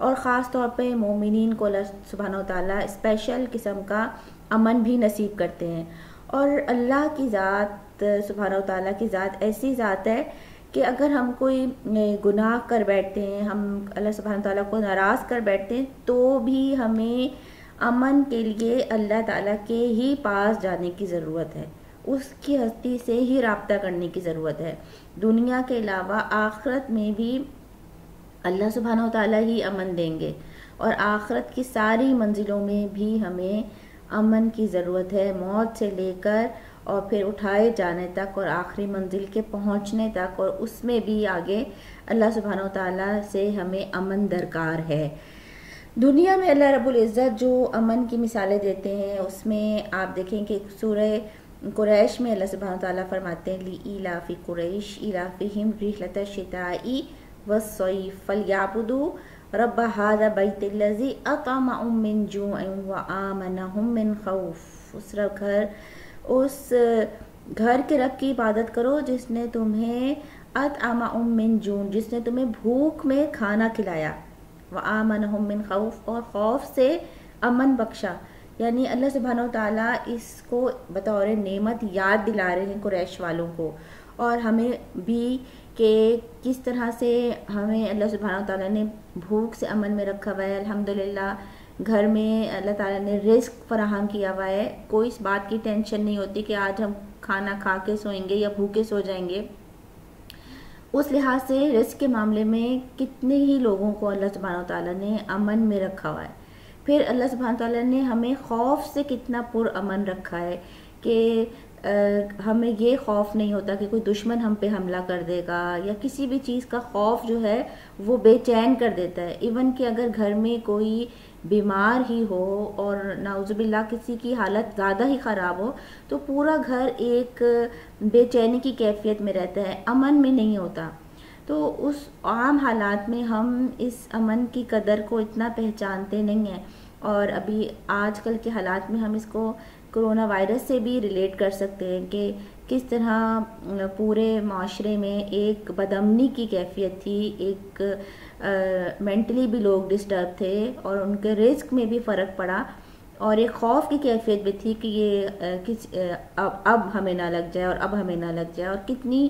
اور خاص طور پہ مومنین کو اللہ سبحانہ و تعالیٰ اسپیشل قسم کا امن بھی نصیب کرتے ہیں. اور اللہ کی ذات سبحانہ و تعالیٰ کی ذات ایسی ذات ہے کہ اگر ہم کوئی گناہ کر بیٹھتے ہیں، ہم اللہ سبحانہ و تعالیٰ کو ناراض کر بیٹھتے ہیں، تو بھی ہمیں امن کے لیے اللہ تعالیٰ کے ہی پاس جانے کی ضرورت ہے، اس کی ہستی سے ہی رابطہ کرنے کی ضرورت ہے. دنیا کے علاوہ آخرت میں بھی اللہ سبحانہ و تعالیٰ ہی امن دیں گے، اور آخرت کی ساری منزلوں میں بھی ہمیں امن کی ضرورت ہے، موت سے لے کر اور پھر اٹھائے جانے تک اور آخری منزل کے پہنچنے تک، اور اس میں بھی آگے اللہ سبحانہ و تعالیٰ سے ہمیں امن درکار ہے. دنیا میں اللہ رب العزت جو امن کی مثالیں دیتے ہیں، اس میں آپ دیکھیں کہ سورہ قریش میں اللہ سبحانہ و تعالیٰ فرماتے ہیں لِإِيلَافِ قُرَيْشٍ إِيلَافِهِمْ رِحْلَةَ الشِّتَاءِ وَالصَّيْفِ فَلْيَعْبُدُوا رَبَّ هَذَا الْبَيْتِ الَّذِي أَطْعَمَهُم مِّن جُوعٍ وَآمَنَهُم مِّن خَوْفٍ. اس گھر کے رب کی عبادت کرو جس نے تمہیں اطعمہم من جوع، جس نے تمہیں بھوک میں کھانا کھلایا، وآمنہم من خوف، اور خوف سے امن بخشا. یعنی اللہ سبحانہ و تعالیٰ اس کو بطور نعمت یاد دلا رہے ہیں قریش والوں کو، اور ہمیں بھی کہ کس طرح سے ہمیں اللہ سبحانہ و تعالیٰ نے بھوک سے امن میں رکھا ہوا ہے. الحمدللہ گھر میں اللہ تعالیٰ نے رزق فراہم کیا ہوا ہے، کوئی اس بات کی ٹینشن نہیں ہوتی کہ آج ہم کھانا کھا کے سوئیں گے یا بھوکے سو جائیں گے. اس لحاظ سے رزق کے معاملے میں کتنے ہی لوگوں کو اللہ سبحانہ و تعالیٰ نے امن میں رکھا ہوا ہے. پھر اللہ سبحانہ و تعالیٰ نے ہمیں خوف سے کتنا پر امن رکھا ہے کہ ہمیں یہ خوف نہیں ہوتا کہ کوئی دشمن ہم پہ حملہ کر دے گا، یا کسی بھی چیز کا خوف جو ہے وہ بے چین کر دیتا ہے. ایون کہ اگر گھر میں کوئی بیمار ہی ہو اور نعوذ باللہ کسی کی حالت زیادہ ہی خراب ہو، تو پورا گھر ایک بے چینی کی کیفیت میں رہتا ہے، امن میں نہیں ہوتا. تو اس عام حالات میں ہم اس امن کی قدر کو اتنا پہچانتے نہیں ہیں. اور ابھی آج کل کے حالات میں ہم اس کو کرونا وائرس سے بھی ریلیٹ کر سکتے ہیں کہ کس طرح پورے معاشرے میں ایک بدامنی کی کیفیت تھی، ایک مینٹلی بھی لوگ ڈسٹرب تھے اور ان کے رزق میں بھی فرق پڑا، اور ایک خوف کی کیفیت بھی تھی کہ یہ اب ہمیں نہ لگ جائے اور اب ہمیں نہ لگ جائے، اور کتنی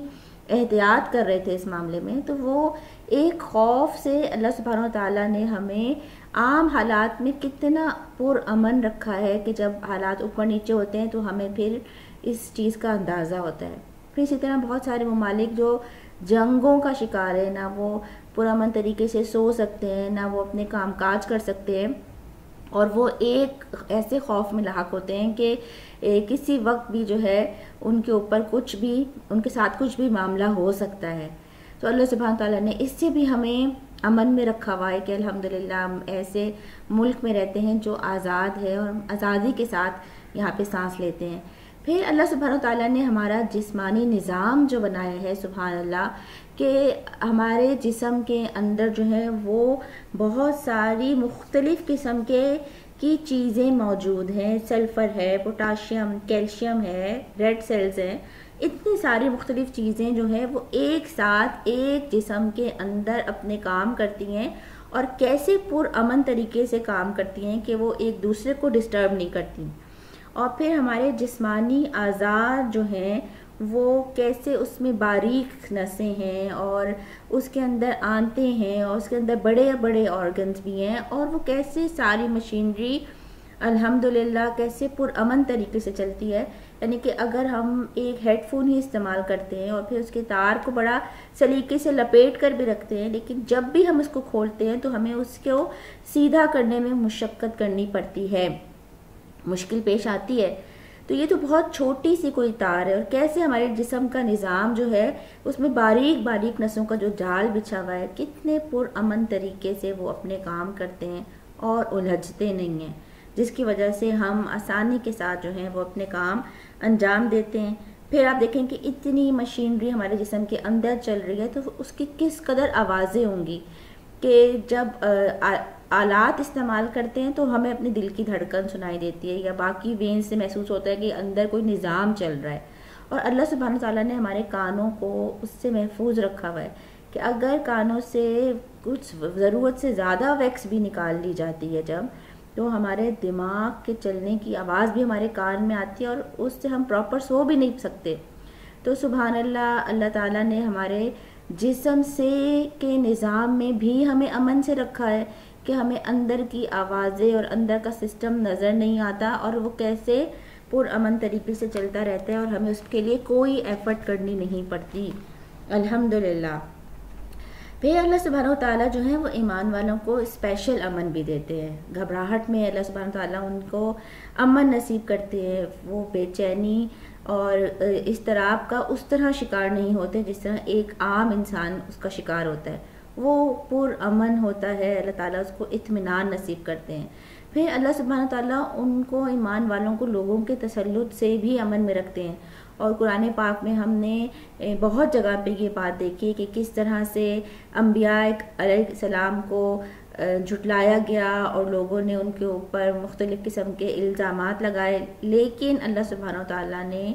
احتیاط کر رہے تھے اس معاملے میں. تو وہ ایک خوف سے اللہ سبحانہ و تعالیٰ نے ہمیں عام حالات میں کتنا پر امن رکھا ہے کہ جب حالات اوپر نیچے ہوتے ہیں تو ہمیں پھر اس چیز کا اندازہ ہوتا ہے. پھر اسی طرح بہت سارے ممالک جو جنگوں کا شکار ہے، نہ وہ پرامن طریقے سے سو سکتے ہیں، نہ وہ اپنے کام کاج کر سکتے ہیں، اور وہ ایک ایسے خوف میں لاحق ہوتے ہیں کہ کسی وقت بھی جو ہے ان کے اوپر کچھ بھی، ان کے ساتھ کچھ بھی معاملہ ہو سکتا ہے. تو اللہ سبحانہ تعالیٰ نے اس سے بھی ہمیں امن میں رکھا ہوا ہے کہ الحمدللہ ہم ایسے ملک میں رہتے ہیں جو آزاد ہے، اور آزادی کے ساتھ یہاں پہ سانس لیتے ہیں. پھر اللہ سبحانہ تعالیٰ نے ہمارا جسمانی نظام جو بنایا ہے، سبحان اللہ، کہ ہمارے جسم کے اندر جو ہے وہ بہت ساری مختلف قسم کی چیزیں موجود ہیں. سلفر ہے، پوٹاشیم، کیلشیم ہے، ریڈ سیلز ہیں، اتنی ساری مختلف چیزیں جو ہیں وہ ایک ساتھ ایک جسم کے اندر اپنے کام کرتی ہیں، اور کیسے پر امن طریقے سے کام کرتی ہیں کہ وہ ایک دوسرے کو ڈسٹرب نہیں کرتی. اور پھر ہمارے جسمانی اعضاء جو ہیں وہ کیسے اس میں باریک نسیں ہیں، اور اس کے اندر آنتیں ہیں، اور اس کے اندر بڑے بڑے آرگنز بھی ہیں، اور وہ کیسے ساری مشینری الحمدللہ کیسے پرامن طریقے سے چلتی ہے. یعنی کہ اگر ہم ایک ہیڈ فون ہی استعمال کرتے ہیں اور پھر اس کے تار کو بڑا سلیقے سے لپیٹ کر بھی رکھتے ہیں، لیکن جب بھی ہم اس کو کھولتے ہیں تو ہمیں اس کو سیدھا کرنے میں مشقت کرنی پڑتی ہے، مشکل پیش آتی ہے. تو یہ تو بہت چھوٹی سی کوئی تار ہے، اور کیسے ہمارے جسم کا نظام جو ہے اس میں باریک باریک نسوں کا جو جال بچھا ہوا ہے، کتنے پرامن طریقے سے وہ اپنے کام کرتے ہیں اور الجھتے نہیں ہیں، جس کی وجہ سے ہم آسانی کے ساتھ جو ہیں وہ اپنے کام انجام دیتے ہیں. پھر آپ دیکھیں کہ اتنی مشینری ہمارے جسم کے اندر چل رہی ہے تو اس کی کس قدر آوازیں ہوں گی کہ جب آلات استعمال کرتے ہیں تو ہمیں اپنے دل کی دھڑکن سنائی دیتی ہے، یا باقی وین سے محسوس ہوتا ہے کہ اندر کوئی نظام چل رہا ہے. اور اللہ سبحانہ تعالیٰ نے ہمارے کانوں کو اس سے محفوظ رکھا ہوا ہے کہ اگر کانوں سے کچھ ضرورت سے زیادہ ویکس بھی نکال لی جاتی ہے جب، تو ہمارے دماغ کے چلنے کی آواز بھی ہمارے کان میں آتی ہے اور اس سے ہم پراپر سو بھی نہیں سکتے. تو سبحان اللہ، اللہ تعالیٰ نے ہمارے جسم سے کے نظام میں بھی ہمیں امن سے رکھا ہے کہ ہمیں اندر کی آوازیں اور اندر کا سسٹم نظر نہیں آتا اور وہ کیسے پرامن طریقے سے چلتا رہتا ہے اور ہمیں اس کے لیے کوئی ایفرٹ کرنی نہیں پڑتی. الحمدللہ. پھر اللہ سبحانہ و تعالیٰ جو ہے وہ ایمان والوں کو اسپیشل امن بھی دیتے ہیں. گھبراہٹ میں اللہ سبحانہ و تعالیٰ ان کو امن نصیب کرتے ہیں. وہ بے چینی اور اضطراب کا اس طرح شکار نہیں ہوتے جس طرح ایک عام انسان اس کا شکار ہوتا ہے. وہ پر امن ہوتا ہے. اللہ تعالیٰ اس کو اطمینان نصیب کرتے ہیں. پھر اللہ سبحانہ تعالیٰ ان کو ایمان والوں کو لوگوں کے تسلط سے بھی امن میں رکھتے ہیں. اور قرآن پاک میں ہم نے بہت جگہ پہ یہ بات دیکھی کہ کس طرح سے انبیاء علیہ السلام کو جھٹلایا گیا اور لوگوں نے ان کے اوپر مختلف قسم کے الزامات لگائے، لیکن اللہ سبحانہ تعالیٰ نے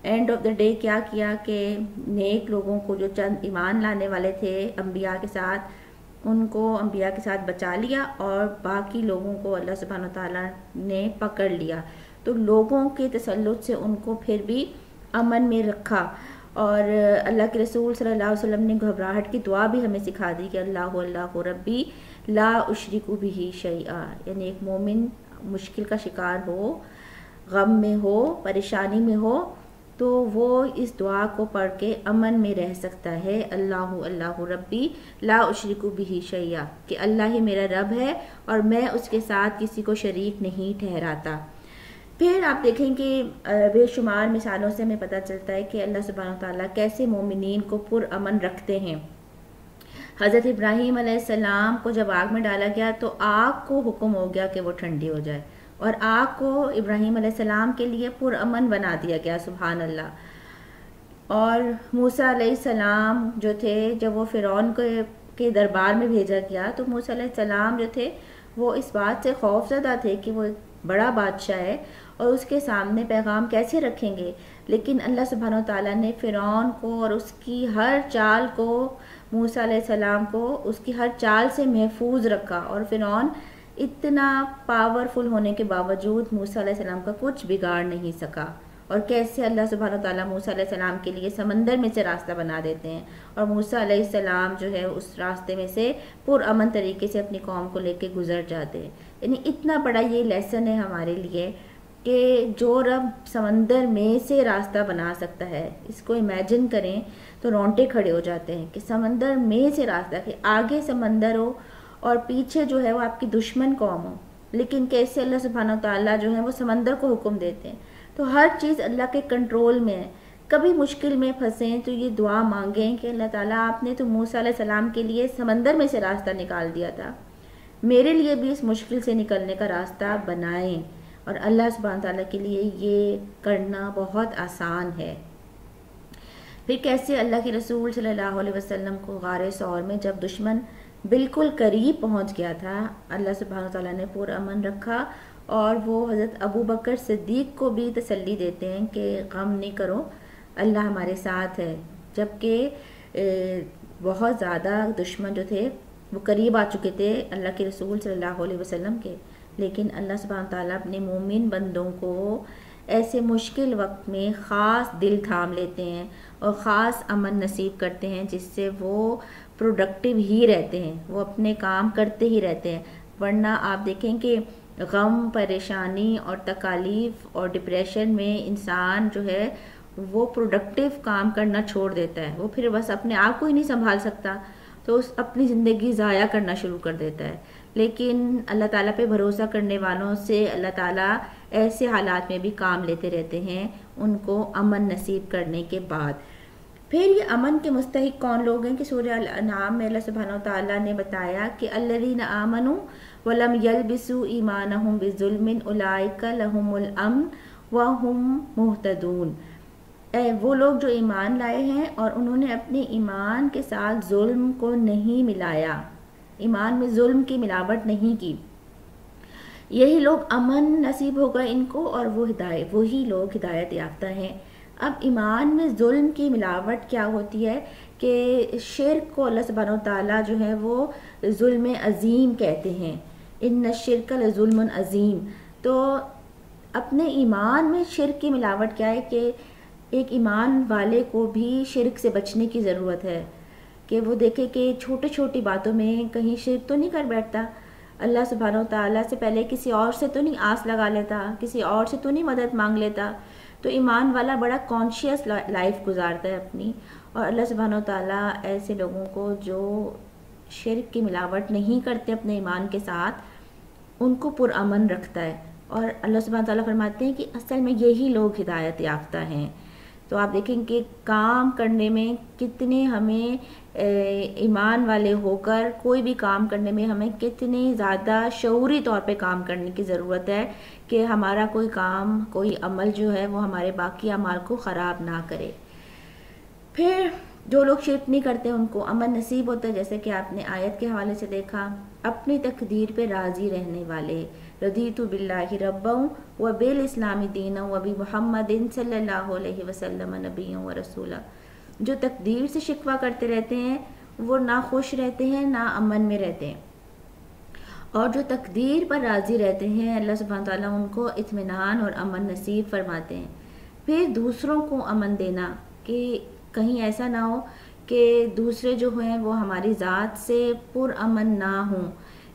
اینڈ آف دا ڈے کیا کیا کہ نیک لوگوں کو جو چند ایمان لانے والے تھے انبیاء کے ساتھ، ان کو انبیاء کے ساتھ بچا لیا اور باقی لوگوں کو اللہ سبحانہ تعالیٰ نے پکڑ لیا. تو لوگوں کے تسلط سے ان کو پھر بھی امن میں رکھا. اور اللہ کے رسول صلی اللہ علیہ وسلم نے گھبراہٹ کی دعا بھی ہمیں سکھا دی کہ اللہ اللہ ربی لا اشرک بہ شیئا. یعنی ایک مومن مشکل کا شکار ہو، غم میں ہو، پریشانی میں ہو، تو وہ اس دعا کو پڑھ کے امن میں رہ سکتا ہے. اللہ اللہ ربی لا اشرک بہ شیئا، کہ اللہ ہی میرا رب ہے اور میں اس کے ساتھ کسی کو شریک نہیں ٹھہراتا. پھر آپ دیکھیں کہ بے شمار مثالوں سے ہمیں پتہ چلتا ہے کہ اللہ سبحانہ تعالیٰ کیسے مومنین کو پرامن رکھتے ہیں. حضرت ابراہیم علیہ السلام کو جب آگ میں ڈالا گیا تو آگ کو حکم ہو گیا کہ وہ ٹھنڈی ہو جائے، اور آگ کو ابراہیم علیہ السلام کے لیے پرامن بنا دیا گیا. سبحان اللہ. اور موسیٰ علیہ السلام جو تھے، جب وہ فرعون کے دربار میں بھیجا گیا تو موسیٰ علیہ السلام جو تھے وہ اس بات سے خوف زدہ تھے کہ وہ ایک بڑا بادشاہ ہے اور اس کے سامنے پیغام کیسے رکھیں گے. لیکن اللہ سبحانہ تعالیٰ نے فرعون کو اور اس کی ہر چال کو، موسیٰ علیہ السلام کو اس کی ہر چال سے محفوظ رکھا، اور فرعون اتنا پاورفل ہونے کے باوجود موسیٰ علیہ السلام کا کچھ بگاڑ نہیں سکا. اور کیسے اللہ سبحانہ تعالیٰ موسیٰ علیہ السلام کے لیے سمندر میں سے راستہ بنا دیتے ہیں اور موسیٰ علیہ السلام جو ہے اس راستے میں سے پرامن طریقے سے اپنی قوم کو لے کے گزر جاتے ہیں. یعنی اتنا بڑا یہ لیسن ہے ہمارے لیے کہ جو رب سمندر میں سے راستہ بنا سکتا ہے، اس کو امیجن کریں تو رونٹے کھڑے ہو جاتے ہیں کہ سمندر میں سے راستہ، کہ آگے سمندر ہو اور پیچھے جو ہے وہ آپ کی دشمن قوم ہو، لیکن کیسے اللہ سبحانہ تعالیٰ جو ہے وہ سمندر کو حکم دیتے ہیں. تو ہر چیز اللہ کے کنٹرول میں ہے. کبھی مشکل میں پھنسیں تو یہ دعا مانگیں کہ اللہ تعالیٰ آپ نے تو موسیٰ علیہ السلام کے لیے سمندر میں سے راستہ نکال دیا تھا، میرے لیے بھی اس مشکل سے نکلنے کا راستہ بنائیں. اور اللہ سبحانہ تعالیٰ کے لیے یہ کرنا بہت آسان ہے. پھر کیسے اللہ کے رسول صلی اللہ علیہ وسلم کو غار ثور میں جب دشمن بالکل قریب پہنچ گیا تھا، اللہ سبحانہ تعالیٰ نے پرامن رکھا، اور وہ حضرت ابو بکر صدیق کو بھی تسلی دیتے ہیں کہ غم نہیں کرو، اللہ ہمارے ساتھ ہے. جبکہ بہت زیادہ دشمن جو تھے وہ قریب آ چکے تھے اللہ کے رسول صلی اللہ علیہ وسلم کے، لیکن اللہ سبحانہ تعالیٰ اپنے مومن بندوں کو ایسے مشکل وقت میں خاص دل تھام لیتے ہیں اور خاص امن نصیب کرتے ہیں، جس سے وہ پروڈکٹیو ہی رہتے ہیں، وہ اپنے کام کرتے ہی رہتے ہیں. ورنہ آپ دیکھیں کہ غم، پریشانی اور تکالیف اور ڈپریشن میں انسان جو ہے وہ پروڈکٹیو کام کرنا چھوڑ دیتا ہے، وہ پھر بس اپنے آپ کو ہی نہیں سنبھال سکتا تو اس اپنی زندگی ضائع کرنا شروع کر دیتا ہے. لیکن اللہ تعالیٰ پہ بھروسہ کرنے والوں سے اللہ تعالیٰ ایسے حالات میں بھی کام لیتے رہتے ہیں ان کو امن نصیب کرنے کے بعد. پھر یہ امن کے مستحق کون لوگ ہیں کہ سورہ الانعام میں اللہ سبحانہ وتعالیٰ نے بتایا کہ الذین آمنوا ولم یلبسوا ایمانہم بظلم اولئک لہم الامن وہم مہتدون. وہ لوگ جو ایمان لائے ہیں اور انہوں نے اپنے ایمان کے ساتھ ظلم کو نہیں ملایا، ایمان میں ظلم کی ملاوٹ نہیں کی، یہی لوگ امن نصیب ہوگا ان کو، اور وہی لوگ ہدایت یافتہ ہیں. اب ایمان میں ظلم کی ملاوٹ کیا ہوتی ہے کہ شرک کو اللہ سبحانہ و تعالیٰ جو ہے وہ ظلم عظیم کہتے ہیں، ان الشرک لظلم عظیم۔ تو اپنے ایمان میں شرک کی ملاوٹ کیا ہے کہ ایک ایمان والے کو بھی شرک سے بچنے کی ضرورت ہے، کہ وہ دیکھے کہ چھوٹی چھوٹی باتوں میں کہیں شرک تو نہیں کر بیٹھتا، اللہ سبحانہ و تعالیٰ سے پہلے کسی اور سے تو نہیں آس لگا لیتا، کسی اور سے تو نہیں مدد مانگ لیتا۔ تو ایمان والا بڑا کانشیس لائف گزارتا ہے اپنی، اور اللہ سبحانہ و تعالیٰ ایسے لوگوں کو جو شرک کی ملاوٹ نہیں کرتے اپنے ایمان کے ساتھ، ان کو پرامن رکھتا ہے۔ اور اللہ سبحانہ و تعالیٰ فرماتے ہیں کہ اصل میں یہی لوگ ہدایت یافتہ ہیں۔ تو آپ دیکھیں کہ کام کرنے میں کتنے ہمیں ایمان والے ہو کر کوئی بھی کام کرنے میں ہمیں کتنے زیادہ شعوری طور پہ کام کرنے کی ضرورت ہے کہ ہمارا کوئی کام، کوئی عمل جو ہے وہ ہمارے باقی اعمال کو خراب نہ کرے۔ پھر جو لوگ شرک نہیں کرتے ان کو امن نصیب ہوتا ہے، جیسے کہ آپ نے آیت کے حوالے سے دیکھا، اپنی تقدیر پہ راضی رہنے والے، رضیت باللہ ربا وبالاسلام دینا وبمحمد صلی اللہ علیہ وسلم نبی و رسولا۔ جو تقدیر سے شکوہ کرتے رہتے ہیں وہ نہ خوش رہتے ہیں نہ امن میں رہتے ہیں، اور جو تقدیر پر راضی رہتے ہیں اللہ سبحانہ تعالیٰ ان کو اطمینان اور امن نصیب فرماتے ہیں۔ پھر دوسروں کو امن دینا کہ کہیں ایسا نہ ہو کہ دوسرے جو ہیں وہ ہماری ذات سے پرامن نہ ہوں،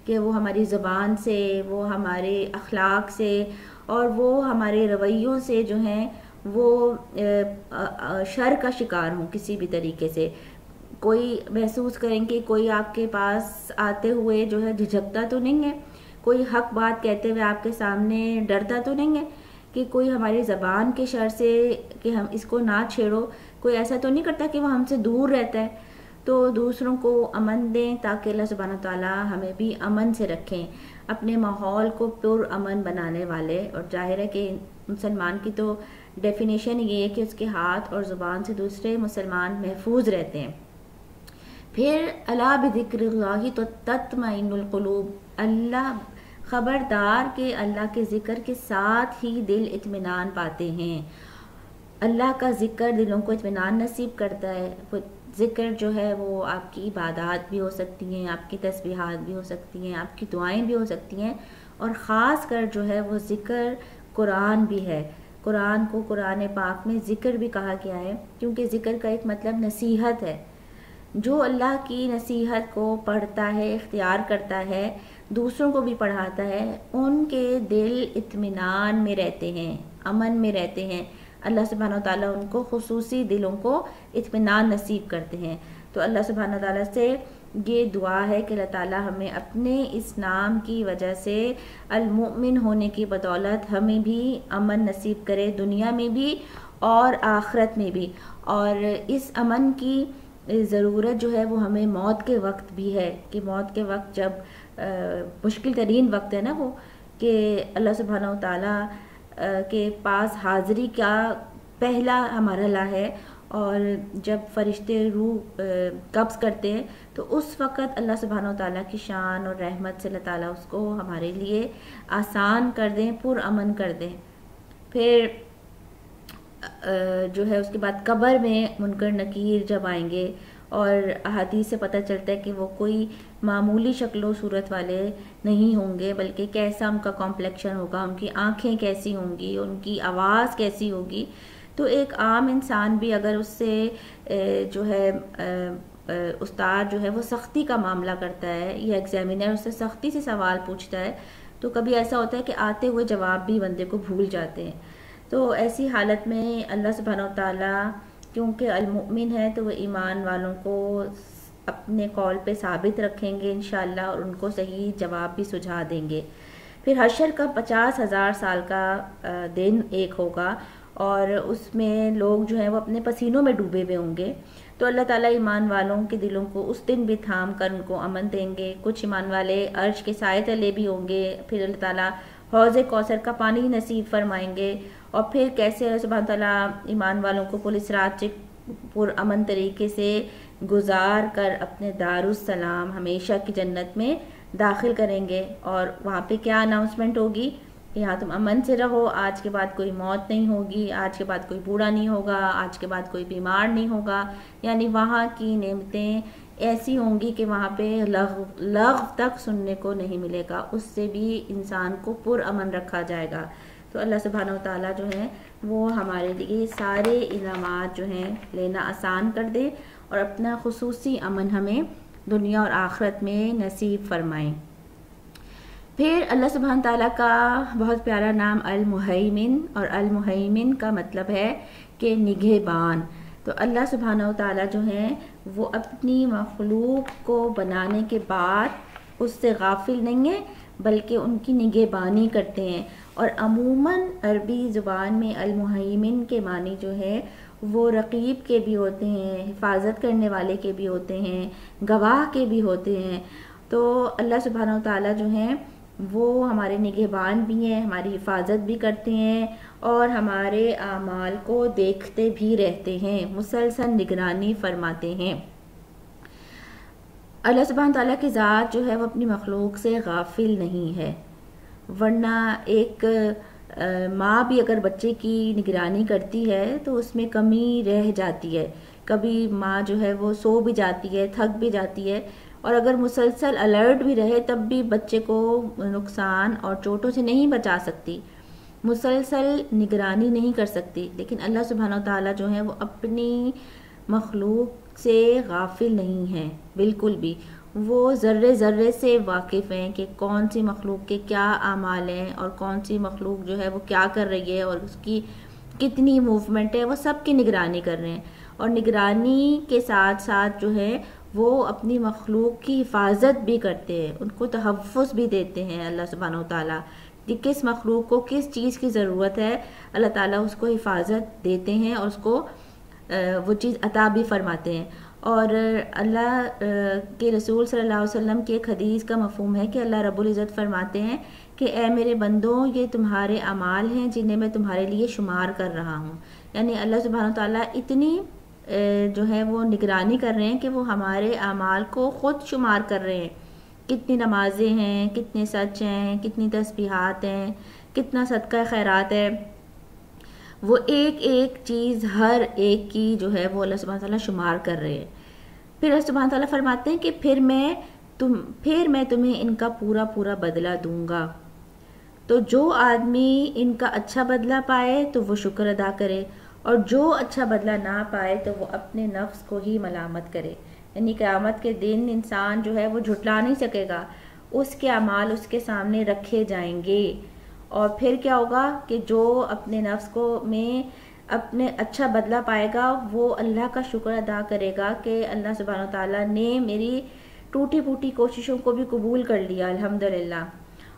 کہ وہ ہماری زبان سے، وہ ہمارے اخلاق سے اور وہ ہمارے رویوں سے جو ہیں وہ شر کا شکار ہوں کسی بھی طریقے سے۔ کوئی محسوس کریں کہ کوئی آپ کے پاس آتے ہوئے جو ہے جھجکتا تو نہیں ہے، کوئی حق بات کہتے ہوئے آپ کے سامنے ڈرتا تو نہیں ہے، کہ کوئی ہماری زبان کے شر سے کہ ہم اس کو نہ چھیڑو، کوئی ایسا تو نہیں کرتا کہ وہ ہم سے دور رہتا ہے۔ تو دوسروں کو امن دیں تاکہ اللہ سبحانہ تعالیٰ ہمیں بھی امن سے رکھیں، اپنے ماحول کو پر امن بنانے والے۔ اور ظاہر ہے کہ مسلمان کی تو ڈیفینیشن یہ ہے کہ اس کے ہاتھ اور زبان سے دوسرے مسلمان محفوظ رہتے ہیں۔ پھر الا بذکر اللہ تو تطمئن القلوب، اللہ خبردار کہ اللہ کے ذکر کے ساتھ ہی دل اطمینان پاتے ہیں۔ اللہ کا ذکر دلوں کو اطمینان نصیب کرتا ہے۔ وہ ذکر جو ہے وہ آپ کی عبادات بھی ہو سکتی ہیں، آپ کی تسبیحات بھی ہو سکتی ہیں، آپ کی دعائیں بھی ہو سکتی ہیں، اور خاص کر جو ہے وہ ذکر قرآن بھی ہے۔ قرآن کو قرآن پاک میں ذکر بھی کہا گیا ہے، کیونکہ ذکر کا ایک مطلب نصیحت ہے۔ جو اللہ کی نصیحت کو پڑھتا ہے، اختیار کرتا ہے، دوسروں کو بھی پڑھاتا ہے، ان کے دل اطمینان میں رہتے ہیں، امن میں رہتے ہیں۔ اللہ سبحانہ و تعالیٰ ان کو خصوصی دلوں کو اطمینان نصیب کرتے ہیں۔ تو اللہ سبحانہ و تعالیٰ سے یہ دعا ہے کہ اللہ تعالیٰ ہمیں اپنے اس نام کی وجہ سے المؤمن ہونے کی بدولت ہمیں بھی امن نصیب کرے، دنیا میں بھی اور آخرت میں بھی۔ اور اس امن کی ضرورت جو ہے وہ ہمیں موت کے وقت بھی ہے، کہ موت کے وقت جب مشکل ترین وقت ہے نا وہ، کہ اللہ سبحانہ و تعالیٰ کے پاس حاضری کا پہلا مرحلہ ہے، اور جب فرشتے روح قبض کرتے ہیں تو اس وقت اللہ سبحانہ و تعالیٰ کی شان اور رحمت سے اللہ تعالیٰ اس کو ہمارے لیے آسان کر دیں، پر امن کر دیں۔ پھر جو ہے اس کے بعد قبر میں منکر نکیر جب آئیں گے، اور احادیث سے پتہ چلتا ہے کہ وہ کوئی معمولی شکل و صورت والے نہیں ہوں گے، بلکہ کیسا ان کا کمپلیکشن ہوگا، ان کی آنکھیں کیسی ہوں گی، ان کی آواز کیسی ہوگی۔ تو ایک عام انسان بھی اگر اس سے جو ہے استاد جو ہے وہ سختی کا معاملہ کرتا ہے، یا ایگزامینر اس سے سختی سے سوال پوچھتا ہے، تو کبھی ایسا ہوتا ہے کہ آتے ہوئے جواب بھی بندے کو بھول جاتے ہیں۔ تو ایسی حالت میں اللہ سبحانہ و تعالیٰ کیونکہ المؤمن ہے تو وہ ایمان والوں کو اپنے قول پہ ثابت رکھیں گے انشاءاللہ، اور ان کو صحیح جواب بھی سجھا دیں گے۔ پھر حشر کا 50,000 سال کا دن ایک ہوگا، اور اس میں لوگ جو ہیں وہ اپنے پسینوں میں ڈوبے ہوئے ہوں گے۔ تو اللہ تعالیٰ ایمان والوں کے دلوں کو اس دن بھی تھام کر ان کو امن دیں گے۔ کچھ ایمان والے عرش کے سائے تلے بھی ہوں گے، پھر اللہ تعالیٰ حوض کوثر کا پانی نصیب فرمائیں گے، اور پھر کیسے اللہ سبحانہ تعالیٰ ایمان والوں کو پل صراط سے پر امن طریقے سے گزار کر اپنے دارالسلام ہمیشہ کی جنت میں داخل کریں گے۔ اور وہاں پہ کیا اناؤنسمنٹ ہوگی کہ یہاں تم امن سے رہو، آج کے بعد کوئی موت نہیں ہوگی، آج کے بعد کوئی بوڑھا نہیں ہوگا، آج کے بعد کوئی بیمار نہیں ہوگا. یعنی وہاں کی نعمتیں ایسی ہوں گی کہ وہاں پہ لغو تک سننے کو نہیں ملے گا، اس سے بھی انسان کو پر امن رکھا جائے گا. تو اللہ سبحانہ و تعالیٰ جو ہے وہ ہمارے لیے سارے انعامات جو ہیں لینا آسان کر دے اور اپنا خصوصی امن ہمیں دنیا اور آخرت میں نصیب فرمائیں. پھر اللہ سبحانہ تعالیٰ کا بہت پیارا نام المہیمن، اور المہیمن کا مطلب ہے کہ نگہبان. تو اللہ سبحانہ و تعالیٰ جو ہیں وہ اپنی مخلوق کو بنانے کے بعد اس سے غافل نہیں ہیں، بلکہ ان کی نگہبانی کرتے ہیں. اور عموماً عربی زبان میں المہیمن کے معنی جو ہے وہ رقیب کے بھی ہوتے ہیں، حفاظت کرنے والے کے بھی ہوتے ہیں، گواہ کے بھی ہوتے ہیں. تو اللہ سبحانہ و تعالیٰ جو ہیں وہ ہمارے نگہبان بھی ہیں، ہماری حفاظت بھی کرتے ہیں اور ہمارے اعمال کو دیکھتے بھی رہتے ہیں، مسلسل نگرانی فرماتے ہیں. اللہ سبحانہ تعالیٰ کی ذات جو ہے وہ اپنی مخلوق سے غافل نہیں ہے، ورنہ ایک ماں بھی اگر بچے کی نگرانی کرتی ہے تو اس میں کمی رہ جاتی ہے. کبھی ماں جو ہے وہ سو بھی جاتی ہے، تھک بھی جاتی ہے، اور اگر مسلسل الرٹ بھی رہے تب بھی بچے کو نقصان اور چوٹوں سے نہیں بچا سکتی، مسلسل نگرانی نہیں کر سکتی. لیکن اللہ سبحانہ و تعالیٰ جو ہے وہ اپنی مخلوق سے غافل نہیں ہیں بالکل بھی. وہ ذرے ذرے سے واقف ہیں کہ کون سی مخلوق کے کیا اعمال ہیں اور کون سی مخلوق جو ہے وہ کیا کر رہی ہے اور اس کی کتنی موومنٹ ہے، وہ سب کی نگرانی کر رہے ہیں. اور نگرانی کے ساتھ ساتھ جو ہے وہ اپنی مخلوق کی حفاظت بھی کرتے ہیں، ان کو تحفظ بھی دیتے ہیں. اللہ سبحانہ و تعالیٰ کہ کس مخلوق کو کس چیز کی ضرورت ہے، اللہ تعالیٰ اس کو حفاظت دیتے ہیں اور اس کو وہ چیز عطا بھی فرماتے ہیں. اور اللہ کے رسول صلی اللہ علیہ وسلم کی ایک حدیث کا مفہوم ہے کہ اللہ رب العزت فرماتے ہیں کہ اے میرے بندوں، یہ تمہارے اعمال ہیں جنہیں میں تمہارے لیے شمار کر رہا ہوں. یعنی اللہ سبحانہ تعالیٰ اتنی جو ہے وہ نگرانی کر رہے ہیں کہ وہ ہمارے اعمال کو خود شمار کر رہے ہیں. کتنی نمازیں ہیں، کتنے سچ ہیں، کتنی تسبیحات ہیں، کتنا صدقہ خیرات ہے، وہ ایک ایک چیز ہر ایک کی جو ہے وہ اللہ سبحانہ تعالیٰ شمار کر رہے ہیں. پھر اللہ سبحانہ تعالیٰ فرماتے ہیں کہ پھر میں تمہیں ان کا پورا پورا بدلہ دوں گا. تو جو آدمی ان کا اچھا بدلہ پائے تو وہ شکر ادا کرے، اور جو اچھا بدلہ نہ پائے تو وہ اپنے نفس کو ہی ملامت کرے. یعنی قیامت کے دن انسان جو ہے وہ جھٹلا نہیں سکے گا، اس کے اعمال اس کے سامنے رکھے جائیں گے. اور پھر کیا ہوگا کہ جو اپنے نفس کو میں اپنے اچھا بدلہ پائے گا وہ اللہ کا شکر ادا کرے گا کہ اللہ سبحانہ تعالیٰ نے میری ٹوٹی پھوٹی کوششوں کو بھی قبول کر لیا الحمدللہ.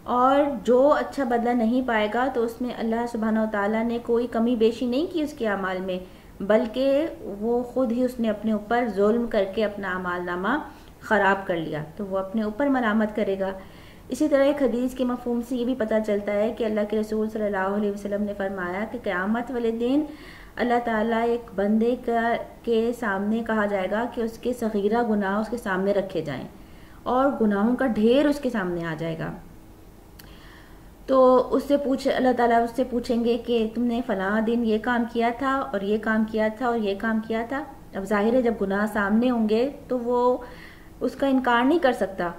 اور جو اچھا بدلہ نہیں پائے گا تو اس میں اللہ سبحانہ تعالیٰ نے کوئی کمی بیشی نہیں کی اس کے اعمال میں، بلکہ وہ خود ہی اس نے اپنے اوپر ظلم کر کے اپنا اعمال نامہ خراب کر لیا، تو وہ اپنے اوپر ملامت کرے گا. اسی طرح ایک حدیث کے مفہوم سے یہ بھی پتہ چلتا ہے کہ اللہ کے رسول صلی اللہ علیہ وسلم نے فرمایا کہ قیامت والے دن اللہ تعالیٰ ایک بندے کے سامنے کہا جائے گا کہ اس کے صغیرہ گناہ اس کے سامنے رکھے جائیں اور گناہوں کا ڈھیر اس کے سامنے آ جائے گا. تو اللہ تعالیٰ اس سے پوچھیں گے کہ تم نے فلاں دن یہ کام کیا تھا اور یہ کام کیا تھا اور یہ کام کیا تھا. اب ظاہر ہے جب گناہ سامنے ہوں گے تو وہ اس کا انکار نہیں کر سکتا،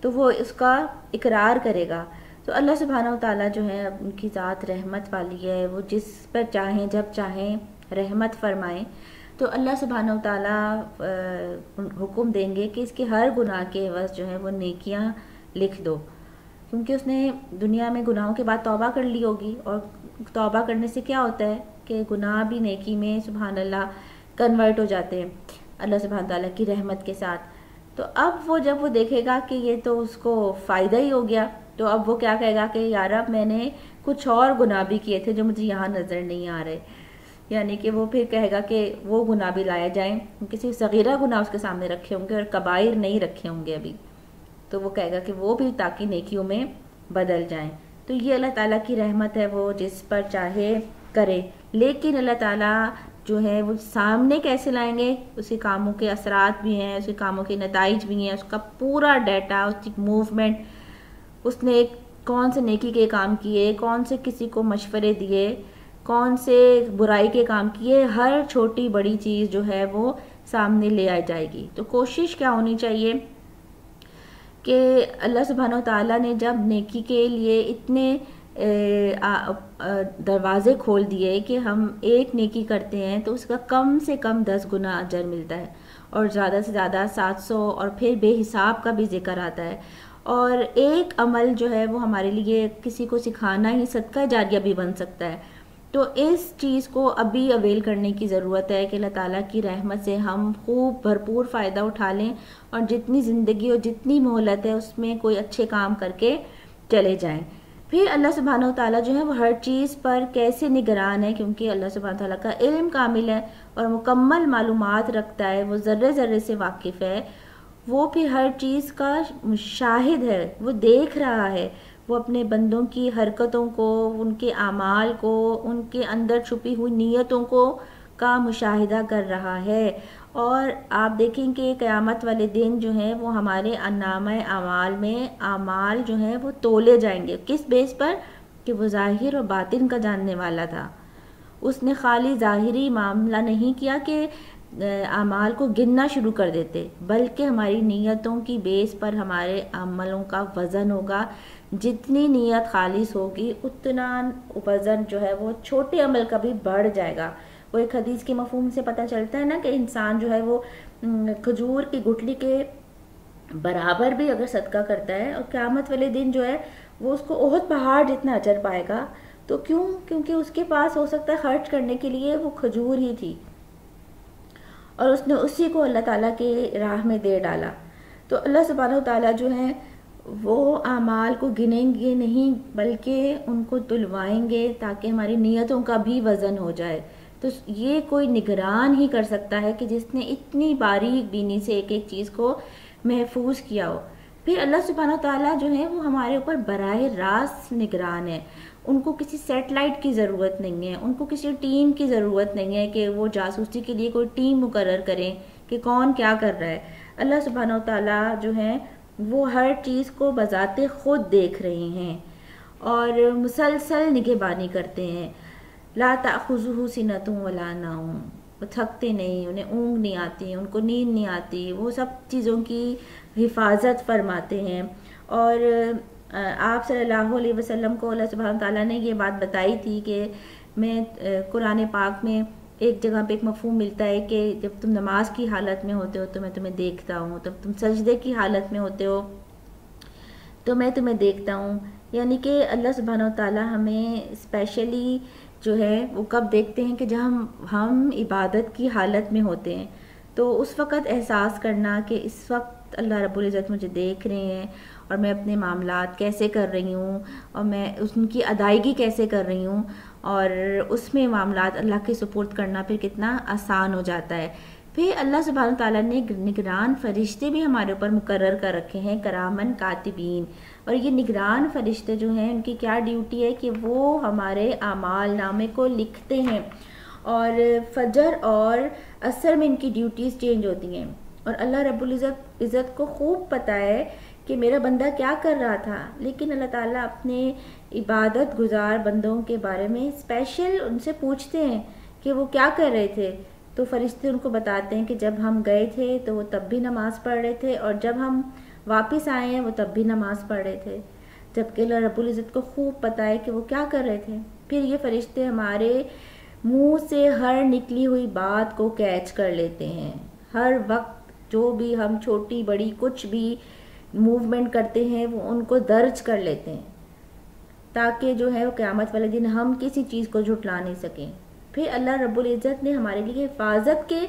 تو وہ اس کا اقرار کرے گا. تو اللہ سبحانہ و تعالیٰ جو ہے ان کی ذات رحمت والی ہے، وہ جس پر چاہیں جب چاہیں رحمت فرمائیں. تو اللہ سبحانہ و تعالیٰ حکم دیں گے کہ اس کے ہر گناہ کے عوض جو ہے وہ نیکیاں لکھ دو، کیونکہ اس نے دنیا میں گناہوں کے بعد توبہ کر لی ہوگی، اور توبہ کرنے سے کیا ہوتا ہے کہ گناہ بھی نیکی میں سبحان اللہ کنورٹ ہو جاتے ہیں اللہ سبحانہ تعالیٰ کی رحمت کے ساتھ. تو اب وہ جب وہ دیکھے گا کہ یہ تو اس کو فائدہ ہی ہو گیا، تو اب وہ کیا کہے گا کہ یار اب میں نے کچھ اور گناہ بھی کیے تھے جو مجھے یہاں نظر نہیں آ رہے. یعنی کہ وہ پھر کہے گا کہ وہ گناہ بھی لائے جائیں، کسی صغیرہ گناہ اس کے سامنے رکھے ہوں گے اور کبائر نہیں رکھے ہوں گے ابھی، تو وہ کہے گا کہ وہ بھی تاکہ نیکیوں میں بدل جائیں. تو یہ اللہ تعالیٰ کی رحمت ہے، وہ جس پر چاہے کرے. لیکن اللہ تعالیٰ جو ہے وہ سامنے کیسے لائیں گے، اس کے کاموں کے اثرات بھی ہیں، اس کے کاموں کے نتائج بھی ہیں، اس کا پورا ڈیٹا، اس کی موومنٹ اس نے ایک کون سے نیکی کے کام کیے، کون سے کسی کو مشورے دیے، کون سے برائی کے کام کیے، ہر چھوٹی بڑی چیز جو ہے وہ سامنے لے آئی جائے گی۔ تو کوشش کیا ہونی چاہیے کہ اللہ سبحانہ و تعالیٰ نے جب نیکی کے لیے اتنے دروازے کھول دیے کہ ہم ایک نیکی کرتے ہیں تو اس کا کم سے کم 10 گنا اجر ملتا ہے، اور زیادہ سے زیادہ 700 اور پھر بے حساب کا بھی ذکر آتا ہے، اور ایک عمل جو ہے وہ ہمارے لیے کسی کو سکھانا ہی صدقہ جاریہ بھی بن سکتا ہے۔ تو اس چیز کو ابھی اویل کرنے کی ضرورت ہے کہ اللہ تعالیٰ کی رحمت سے ہم خوب بھرپور فائدہ اٹھا لیں، اور جتنی زندگی اور جتنی مہلت ہے اس میں کوئی اچھے کام کر کے چلے جائیں۔ پھر اللہ سبحانہ و تعالیٰ جو ہے وہ ہر چیز پر کیسے نگران ہے، کیونکہ اللہ سبحانہ و تعالیٰ کا علم کامل ہے اور مکمل معلومات رکھتا ہے، وہ ذرے ذرے سے واقف ہے، وہ پھر ہر چیز کا شاہد ہے، وہ دیکھ رہا ہے، وہ اپنے بندوں کی حرکتوں کو، ان کے اعمال کو، ان کے اندر چھپی ہوئی نیتوں کو کا مشاہدہ کر رہا ہے۔ اور آپ دیکھیں کہ قیامت والے دن جو ہیں وہ ہمارے نامہ اعمال میں اعمال جو ہیں وہ تولے جائیں گے، کس بیس پر کہ وہ ظاہر اور باطن کا جاننے والا تھا۔ اس نے خالی ظاہری معاملہ نہیں کیا کہ اعمال کو گننا شروع کر دیتے، بلکہ ہماری نیتوں کی بیس پر ہمارے عملوں کا وزن ہوگا۔ جتنی نیت خالص ہوگی اتنا وزن جو ہے وہ چھوٹے عمل کا بھی بڑھ جائے گا۔ وہ ایک حدیث کے مفہوم سے پتہ چلتا ہے نا کہ انسان جو ہے وہ کھجور کی گٹھلی کے برابر بھی اگر صدقہ کرتا ہے، اور قیامت والے دن جو ہے وہ اس کو احد پہاڑ جتنا اجر پائے گا۔ تو کیوں؟ کیونکہ اس کے پاس ہو سکتا ہے خرچ کرنے کے لیے وہ کھجور ہی تھی، اور اس نے اسی کو اللہ تعالیٰ کے راہ میں دے ڈالا۔ تو اللہ سبحانہ و تعالیٰ جو ہیں وہ اعمال کو گنیں گے نہیں، بلکہ ان کو تلوائیں گے تاکہ ہماری نیتوں کا بھی وزن ہو جائے۔ تو یہ کوئی نگران ہی کر سکتا ہے کہ جس نے اتنی باریک بینی سے ایک ایک چیز کو محفوظ کیا ہو۔ پھر اللہ سبحانہ تعالیٰ جو ہے وہ ہمارے اوپر براہ راست نگران ہے، ان کو کسی سیٹلائٹ کی ضرورت نہیں ہے، ان کو کسی ٹیم کی ضرورت نہیں ہے کہ وہ جاسوسی کے لیے کوئی ٹیم مقرر کریں کہ کون کیا کر رہا ہے۔ اللہ سبحانہ تعالیٰ جو ہیں وہ ہر چیز کو بذات خود دیکھ رہے ہیں اور مسلسل نگہبانی کرتے ہیں۔ لا تأخذہ سنۃ ولا نوم، وہ تھکتے نہیں، انہیں اونگ نہیں آتی، ان کو نیند نہیں آتی، وہ سب چیزوں کی حفاظت فرماتے ہیں۔ اور آپ صلی اللہ علیہ وسلم کو اللہ سبحانہ تعالیٰ نے یہ بات بتائی تھی کہ میں قرآن پاک میں ایک جگہ پہ ایک مفہوم ملتا ہے کہ جب تم نماز کی حالت میں ہوتے ہو تو میں تمہیں دیکھتا ہوں، جب تم سجدے کی حالت میں ہوتے ہو تو میں تمہیں دیکھتا ہوں۔ یعنی کہ اللہ سبحانہ تعالیٰ ہمیں اسپیشلی جو ہے وہ کب دیکھتے ہیں کہ جب ہم عبادت کی حالت میں ہوتے ہیں، تو اس وقت احساس کرنا کہ اس وقت اللہ رب العزت مجھے دیکھ رہے ہیں اور میں اپنے معاملات کیسے کر رہی ہوں اور میں ان کی ادائیگی کیسے کر رہی ہوں، اور اس میں معاملات اللہ کے سپرد کرنا پھر کتنا آسان ہو جاتا ہے۔ پھر اللہ سبحانہ تعالیٰ نے نگران فرشتے بھی ہمارے اوپر مقرر کر رکھے ہیں، کرامن کاتبین، اور یہ نگران فرشتے جو ہیں ان کی کیا ڈیوٹی ہے کہ وہ ہمارے اعمال نامے کو لکھتے ہیں، اور فجر اور عصر میں ان کی ڈیوٹیز چینج ہوتی ہیں، اور اللہ رب العزت کو خوب پتہ ہے کہ میرا بندہ کیا کر رہا تھا، لیکن اللہ تعالیٰ اپنے عبادت گزار بندوں کے بارے میں اسپیشل ان سے پوچھتے ہیں کہ وہ کیا کر رہے تھے، تو فرشتے ان کو بتاتے ہیں کہ جب ہم گئے تھے تو وہ تب بھی نماز پڑھ رہے تھے، اور جب ہم واپس آئے ہیں وہ تب بھی نماز پڑھ رہے تھے، جبکہ اللہ رب العزت کو خوب پتہ ہے کہ وہ کیا کر رہے تھے۔ پھر یہ فرشتے ہمارے منہ سے ہر نکلی ہوئی بات کو کیچ کر لیتے ہیں، ہر وقت جو بھی ہم چھوٹی بڑی کچھ بھی موومنٹ کرتے ہیں وہ ان کو درج کر لیتے ہیں، تاکہ جو ہے وہ قیامت والے دن ہم کسی چیز کو جھٹلا نہیں سکیں۔ پھر اللہ رب العزت نے ہمارے لیے حفاظت کے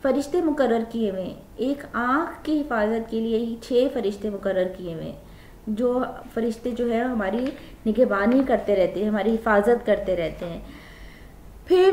فرشتے مقرر کیے ہوئے ہیں، ایک آنکھ کی حفاظت کے لیے ہی 6 فرشتے مقرر کیے ہوئے ہیں، جو فرشتے جو ہے ہماری نگہبانی کرتے رہتے ہیں، ہماری حفاظت کرتے رہتے ہیں۔ پھر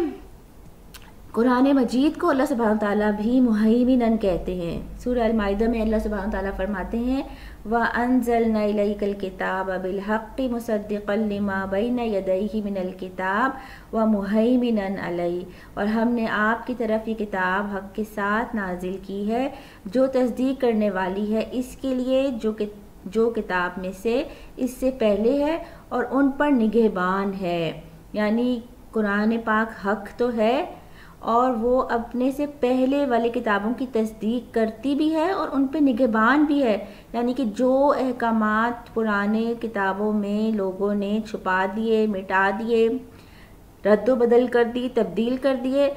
قرآن مجید کو اللہ سبحانہ تعالیٰ بھی مہیمنن کہتے ہیں۔ سورہ المائدہ میں اللہ سبحانہ تعالیٰ فرماتے ہیں وَأَنزَلْنَا إِلَيْكَ الْكِتَابَ بِالْحَقِّ مُصَدِّقًا لِمَا بَيْنَ يَدَيْهِ مِنَ الْكِتَابِ وَمُهَيْمِنًا عَلَيْهِ، اور ہم نے آپ کی طرف یہ کتاب حق کے ساتھ نازل کی ہے جو تصدیق کرنے والی ہے اس کے لیے جو کہ جو کتاب میں سے اس سے پہلے ہے اور ان پر نگہبان ہے. یعنی قرآن پاک حق تو ہے اور وہ اپنے سے پہلے والی کتابوں کی تصدیق کرتی بھی ہے اور ان پہ نگہبان بھی ہے. یعنی کہ جو احکامات پرانے کتابوں میں لوگوں نے چھپا دیے، مٹا دیے، رد و بدل کر دی، تبدیل کر دیے،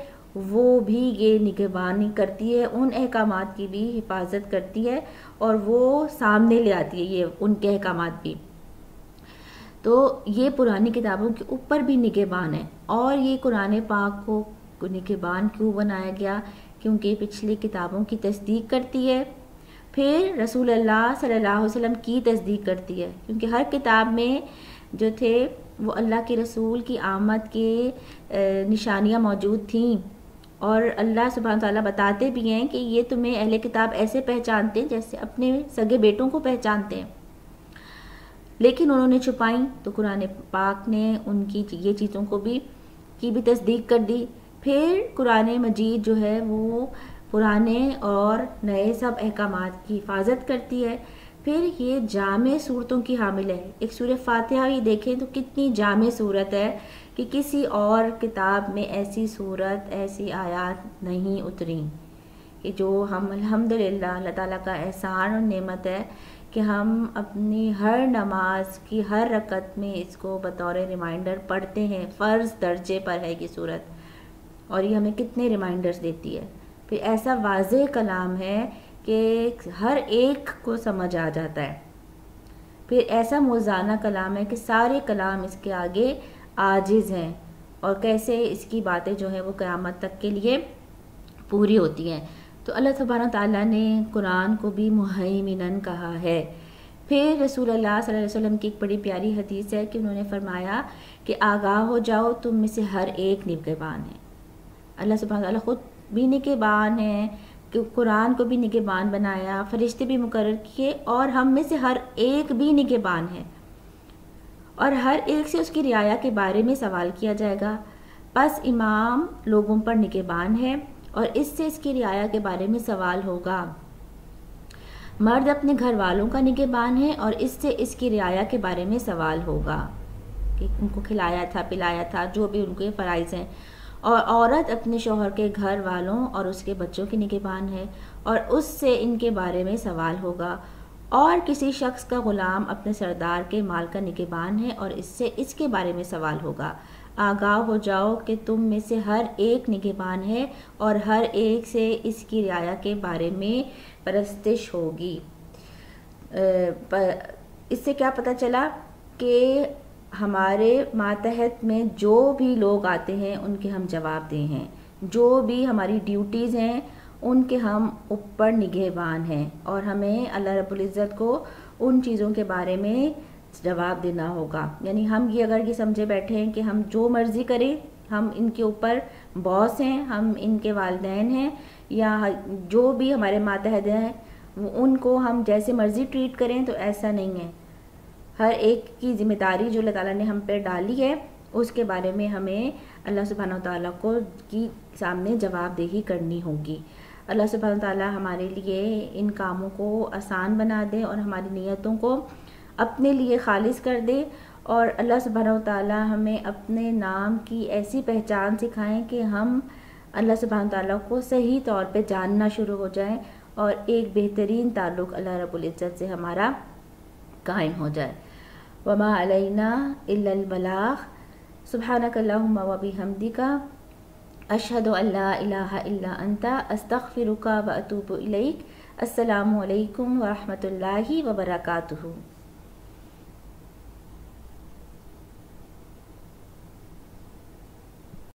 وہ بھی یہ نگہبانی کرتی ہے، ان احکامات کی بھی حفاظت کرتی ہے اور وہ سامنے لے آتی ہے یہ ان کے احکامات بھی. تو یہ پرانی کتابوں کے اوپر بھی نگہبان ہے. اور یہ قرآن پاک کو نگہبان کیوں بنایا گیا؟ کیونکہ پچھلی کتابوں کی تصدیق کرتی ہے، پھر رسول اللہ صلی اللہ علیہ وسلم کی تصدیق کرتی ہے. کیونکہ ہر کتاب میں جو تھے وہ اللہ کے رسول کی آمد کے نشانیاں موجود تھیں، اور اللہ سبحانہ تعالیٰ بتاتے بھی ہیں کہ یہ تمہیں اہل کتاب ایسے پہچانتے ہیں جیسے اپنے سگے بیٹوں کو پہچانتے ہیں، لیکن انہوں نے چھپائیں. تو قرآن پاک نے ان کی یہ چیزوں کو بھی تصدیق کر دی. پھر قرآن مجید جو ہے وہ پرانے اور نئے سب احکامات کی حفاظت کرتی ہے. پھر یہ جامع صورتوں کی حامل ہے. ایک سورہ فاتحہ ہی دیکھیں تو کتنی جامع صورت ہے کہ کسی اور کتاب میں ایسی صورت، ایسی آیات نہیں اتری، کہ جو ہم الحمدللہ اللہ تعالیٰ کا احسان اور نعمت ہے کہ ہم اپنی ہر نماز کی ہر رکعت میں اس کو بطور ریمائنڈر پڑھتے ہیں. فرض درجے پر ہے یہ صورت، اور یہ ہمیں کتنے ریمائنڈرز دیتی ہے. پھر ایسا واضح کلام ہے کہ ہر ایک کو سمجھ آ جاتا ہے. پھر ایسا موزانہ کلام ہے کہ سارے کلام اس کے آگے عاجز ہیں، اور کیسے اس کی باتیں جو ہیں وہ قیامت تک کے لیے پوری ہوتی ہیں. تو اللہ سبحانہ تعالیٰ نے قرآن کو بھی مہیمنن کہا ہے. پھر رسول اللہ صلی اللہ علیہ وسلم کی ایک بڑی پیاری حدیث ہے کہ انہوں نے فرمایا کہ آگاہ ہو جاؤ، تم میں سے ہر ایک نگہبان ہے. اللہ سبحانہ تعالیٰ خود بھی نگہبان ہے، کہ قرآن کو بھی نگہبان بنایا، فرشتے بھی مقرر کیے، اور ہم میں سے ہر ایک بھی نگہبان ہے، اور ہر ایک سے اس کی رعایا کے بارے میں سوال کیا جائے گا. پس امام لوگوں پر نگہبان ہے اور اس سے اس کی رعایا کے بارے میں سوال ہوگا. مرد اپنے گھر والوں کا نگہبان ہے اور اس سے اس کی رعایا کے بارے میں سوال ہوگا کہ ان کو کھلایا تھا، پلایا تھا، جو بھی ان کے فرائض ہیں. اور عورت اپنے شوہر کے گھر والوں اور اس کے بچوں کی نگہبان ہے اور اس سے ان کے بارے میں سوال ہوگا. اور کسی شخص کا غلام اپنے سردار کے مال کا نگہبان ہے اور اس سے اس کے بارے میں سوال ہوگا. آگاہ ہو جاؤ کہ تم میں سے ہر ایک نگہبان ہے اور ہر ایک سے اس کی رعایا کے بارے میں پرستش ہوگی. اس سے کیا پتہ چلا کہ ہمارے ماتحت میں جو بھی لوگ آتے ہیں ان کے ہم جواب دیں ہیں، جو بھی ہماری ڈیوٹیز ہیں ان کے ہم اوپر نگہبان ہیں، اور ہمیں اللہ رب العزت کو ان چیزوں کے بارے میں جواب دینا ہوگا. یعنی ہم اگر یہ سمجھے بیٹھے ہیں کہ ہم جو مرضی کریں، ہم ان کے اوپر باس ہیں، ہم ان کے والدین ہیں، یا جو بھی ہمارے ماتحت ہیں ان کو ہم جیسے مرضی ٹریٹ کریں، تو ایسا نہیں ہے. ہر ایک کی ذمہ داری جو اللہ تعالیٰ نے ہم پہ ڈالی ہے اس کے بارے میں ہمیں اللہ سبحانہ تعالیٰ کو کی سامنے جواب دہی کرنی ہوگی. اللہ سبحانہ تعالیٰ ہمارے لیے ان کاموں کو آسان بنا دے اور ہماری نیتوں کو اپنے لیے خالص کر دے، اور اللہ سبحانہ تعالیٰ ہمیں اپنے نام کی ایسی پہچان سکھائیں کہ ہم اللہ سبحانہ تعالیٰ کو صحیح طور پہ جاننا شروع ہو جائیں اور ایک بہترین تعلق اللہ رب العزت سے ہمارا قائم ہو جائے. وما علینا الا البلاغ. سبحانک اللہم و بحمدک، اشہد ان لا الہ الا انت، استغفرک و اتوب الیک. السلام علیکم ورحمۃ اللہ وبرکاتہ.